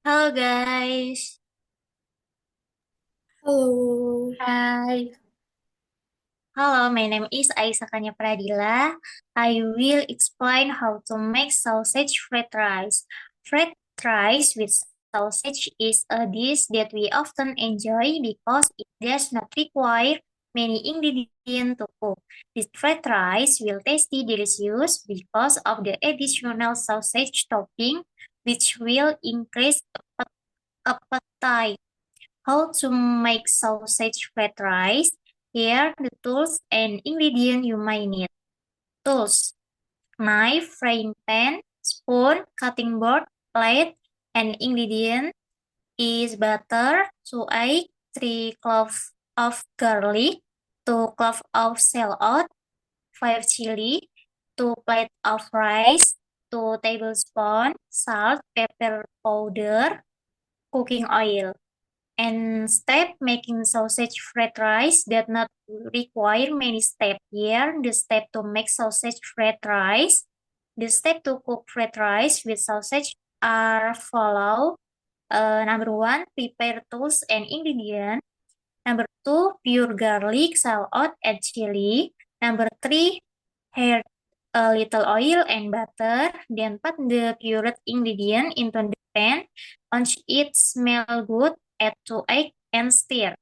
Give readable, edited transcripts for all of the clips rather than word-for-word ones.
Halo guys, Halo. hai. Halo, my name is Aisyah Pradila. I will explain how to make sausage fried rice. Fried rice with sausage is a dish that we often enjoy because it does not require many ingredients to cook. This fried rice will tasty delicious because of the additional sausage topping, which will increase appetite. How to make sausage fried rice? Here the tools and ingredients you might need. Tools: knife, frying pan, spoon, cutting board, plate, and ingredient is butter, 2 egg, 3 cloves of garlic, 2 cloves of shallot, 5 chili, 2 plate of rice, 2 tablespoons salt, pepper powder, cooking oil. And step making sausage fried rice that not require many steps. Here, the step to make sausage fried rice. The step to cook fried rice with sausage are follow. Number one, prepare tools and ingredients. Number two, pure garlic, shallot, and chili. Number three, add a little oil and butter. Then put the pured ingredient into the pan. Once it smells good, add 2 eggs and stir.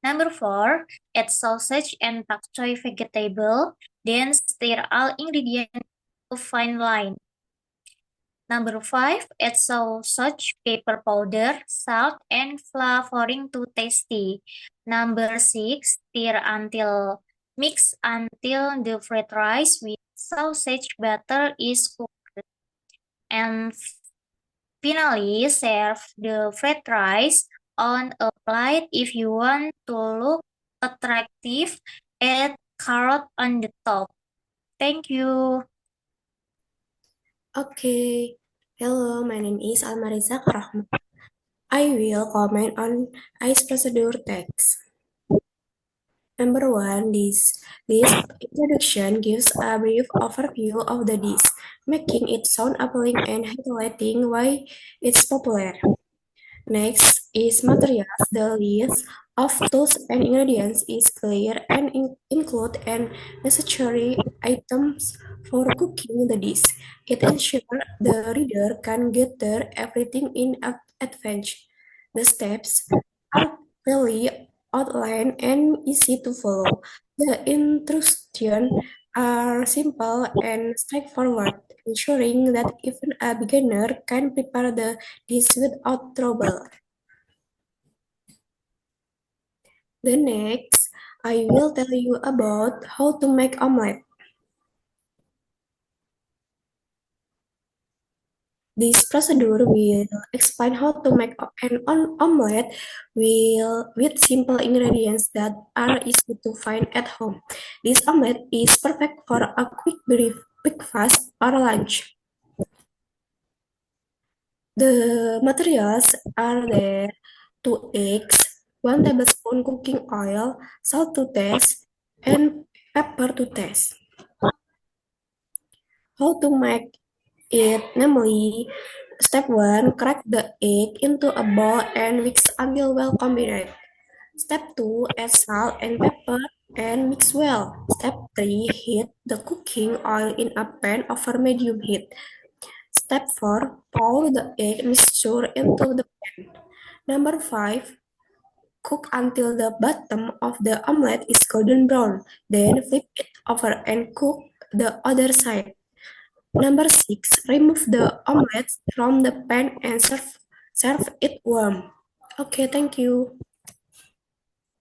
Number four, add sausage and pak choy vegetable. Then stir all ingredients to fine line. Number five, add sausage, pepper powder, salt, and flavoring to tasty. Number six, stir until mix until the fried rice with sausage butter is cooked. And finally, serve the fried rice on a plate. If you want to look attractive, add carrot on the top. Thank you. Okay. Hello, my name is Almariza Karahma. I will comment on ICE procedure text. Number one, this introduction gives a brief overview of the dish, making it sound appealing and highlighting why it's popular. Next is materials. The list of tools and ingredients is clear and include and necessary items for cooking the dish. It ensures the reader can gather everything in advance. The steps are clearly outlined and easy to follow. The instructions are simple and straightforward, ensuring that even a beginner can prepare the dish without trouble. The next, I will tell you about how to make omelette. This procedure will explain how to make an omelette with simple ingredients that are easy to find at home. This omelette is perfect for a quick breakfast or lunch. The materials are there: 2 eggs, 1 tablespoon cooking oil, salt to taste, and pepper to taste. How to make it, namely, step 1, crack the egg into a bowl and mix until well combined. Step 2, add salt and pepper and mix well. Step 3, heat the cooking oil in a pan over medium heat. Step 4, pour the egg mixture into the pan. Number 5, cook until the bottom of the omelette is golden brown. Then flip it over and cook the other side. Number 6, remove the omelette from the pan and serve it warm. Okay, thank you.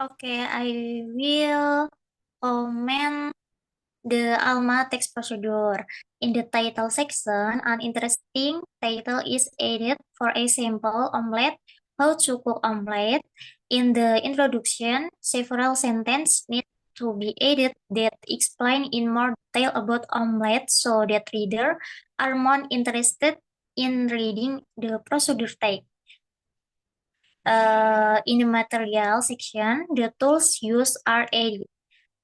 Okay, I will comment the Alma text procedure. In the title section, an interesting title is added for a simple omelette, how to cook omelette. In the introduction, several sentences need to be added that explain in more detail about omelette so that readers are more interested in reading the procedure text. In the material section, the tools used are added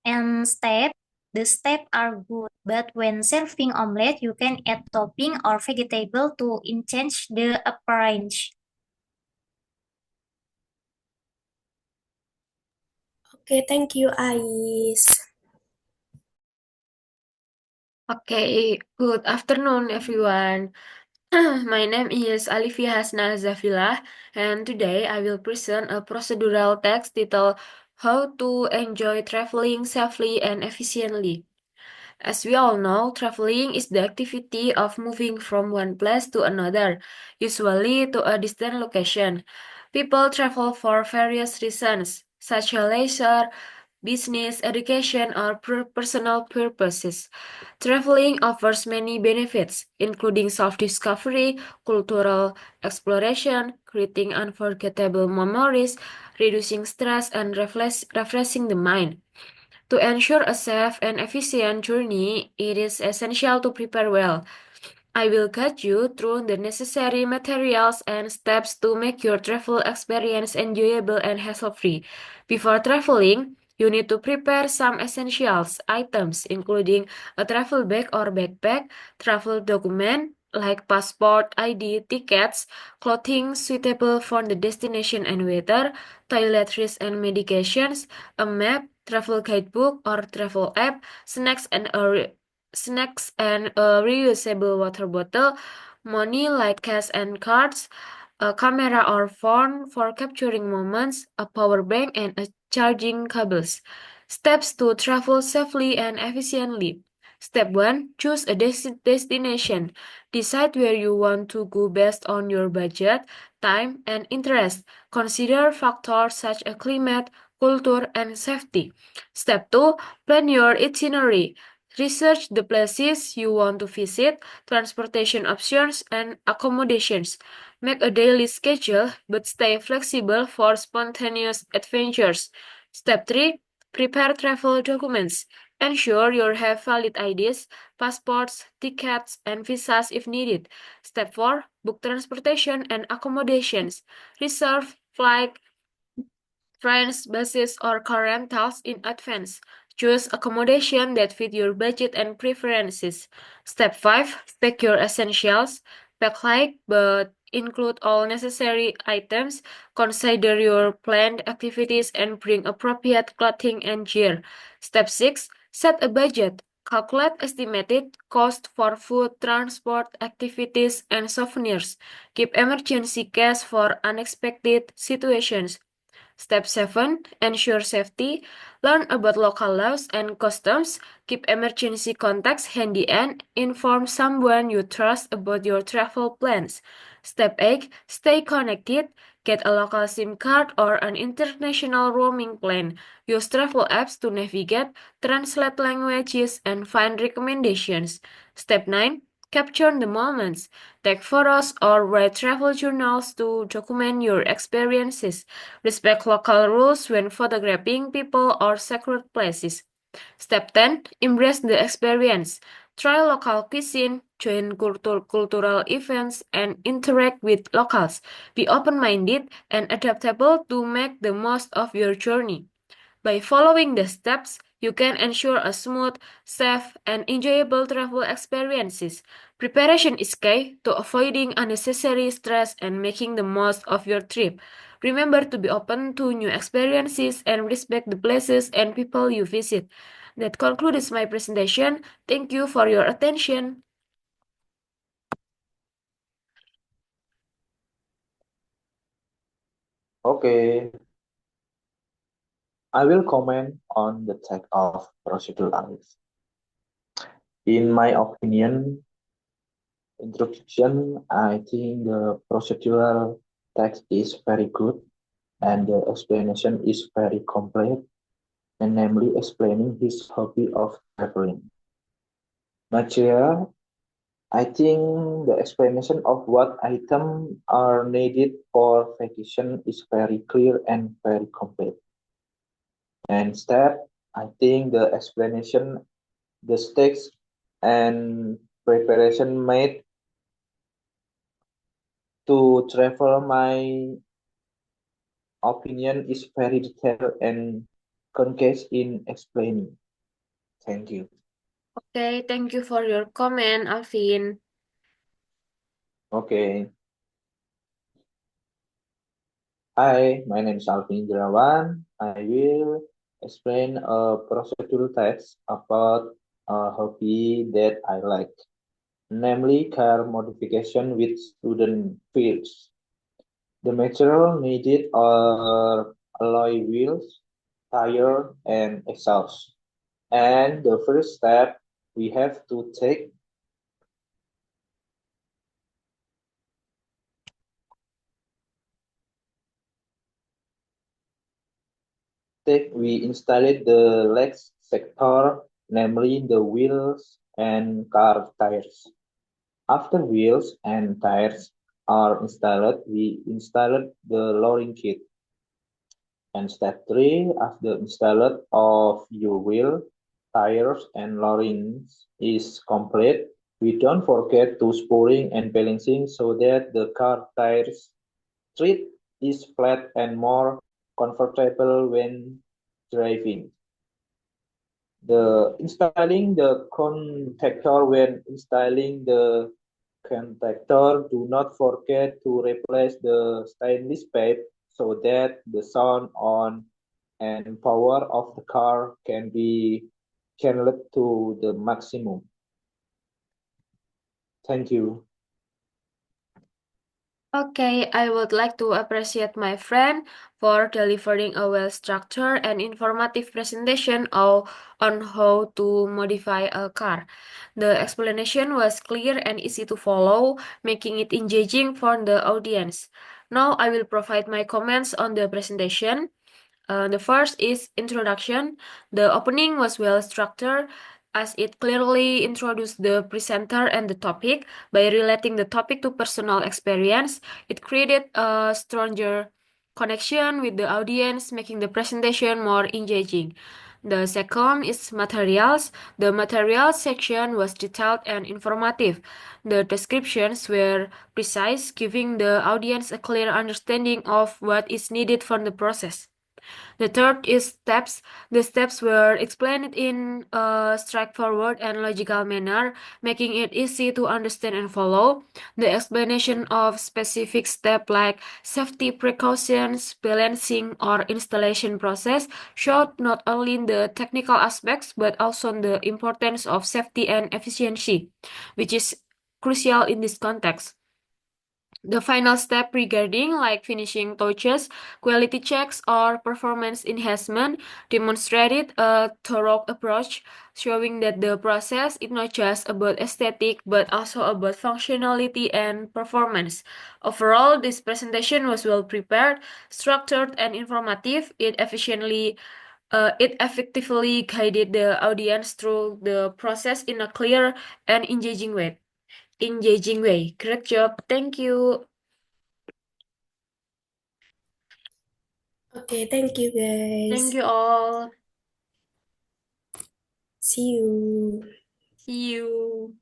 and step. the steps are good, but when serving omelette, you can add topping or vegetable to enhance the appearance. Okay, thank you, Ais. Okay, good afternoon, everyone. My name is Alifia Hasna Zafilah, and today I will present a procedural text titled How to Enjoy Traveling Safely and Efficiently. As we all know, traveling is the activity of moving from one place to another, usually to a distant location. People travel for various reasons, such as leisure, business, education, or personal purposes. Traveling offers many benefits, including self-discovery, cultural exploration, creating unforgettable memories, reducing stress, and refreshing the mind. To ensure a safe and efficient journey, it is essential to prepare well. I will guide you through the necessary materials and steps to make your travel experience enjoyable and hassle-free. Before traveling, you need to prepare some essentials items, including a travel bag or backpack, travel document like passport, ID, tickets, clothing suitable for the destination and weather, toiletries and medications, a map, travel guidebook or travel app, snacks and a reusable water bottle, money like cash and cards, a camera or phone for capturing moments, a power bank, and a charging cables. Steps to travel safely and efficiently. Step 1. Choose a destination. Decide where you want to go based on your budget, time, and interest. Consider factors such as climate, culture, and safety. Step 2. Plan your itinerary. Research the places you want to visit, transportation options, and accommodations. Make a daily schedule, but stay flexible for spontaneous adventures. Step 3. Prepare travel documents. Ensure you have valid IDs, passports, tickets, and visas if needed. Step 4. Book transportation and accommodations. Reserve flight, trains, buses, or car rentals in advance. Choose accommodation that fit your budget and preferences. Step 5. Pack your essentials. Pack light but include all necessary items. Consider your planned activities and bring appropriate clothing and gear. Step 6. Set a budget. Calculate estimated cost for food, transport, activities, and souvenirs. Keep emergency cash for unexpected situations. Step 7. Ensure safety. Learn about local laws and customs. Keep emergency contacts handy and inform someone you trust about your travel plans. Step 8. Stay connected. Get a local SIM card or an international roaming plan. Use travel apps to navigate, translate languages, and find recommendations. Step 9. Capture the moments. Take photos or write travel journals to document your experiences. Respect local rules when photographing people or sacred places. Step 10. Embrace the experience. Try local cuisine, join cultural events, and interact with locals. Be open-minded and adaptable to make the most of your journey. By following the steps, you can ensure a smooth, safe, and enjoyable travel experiences. Preparation is key to avoiding unnecessary stress and making the most of your trip. Remember to be open to new experiences and respect the places and people you visit. That concludes my presentation. Thank you for your attention. Okay, I will comment on the text of procedurals. In my opinion, introduction, I think the procedural text is very good and the explanation is very complete, and namely explaining his hobby of traveling. Material, I think the explanation of what items are needed for vacation is very clear and very complete. And step, I think the explanation, the steps and preparation made to travel, my opinion is very detailed and concise in explaining. Thank you. Okay, thank you for your comment, Alvin. Okay. Hi, my name is Alvin Jerawan. I will explain a procedural text about a hobby that I like, namely car modification with student fields. The material needed are alloy wheels, tire, and exhaust. And the first step we have to we installed the legs sector, namely the wheels and car tires. After wheels and tires are installed, we installed the lowering kit. And step 3, after installed of your wheel, tires and loadings is complete, we don't forget to spooling and balancing so that the car tires tread is flat and more comfortable when driving. The installing the contactor when installing the contactor, do not forget to replace the stainless pipe so that the sound on and power of the car can be channeled to the maximum. Thank you. Okay, I would like to appreciate my friend for delivering a well-structured and informative presentation on how to modify a car. The explanation was clear and easy to follow, making it engaging for the audience. Now I will provide my comments on the presentation. The first is introduction. The opening was well structured as it clearly introduced the presenter and the topic. By relating the topic to personal experience, it created a stronger connection with the audience, making the presentation more engaging. The second is materials. The materials section was detailed and informative. The descriptions were precise, giving the audience a clear understanding of what is needed for the process. The third is steps. The steps were explained in a straightforward and logical manner, making it easy to understand and follow. The explanation of specific steps like safety precautions, balancing, or installation process showed not only the technical aspects but also the importance of safety and efficiency, which is crucial in this context. The final step regarding like finishing touches, quality checks, or performance enhancement demonstrated a thorough approach, showing that the process is not just about aesthetic but also about functionality and performance. Overall, this presentation was well prepared, structured, and informative. It effectively guided the audience through the process in a clear and engaging way. Great job. Thank you. Okay, thank you Thank guys. you all. See you. See you.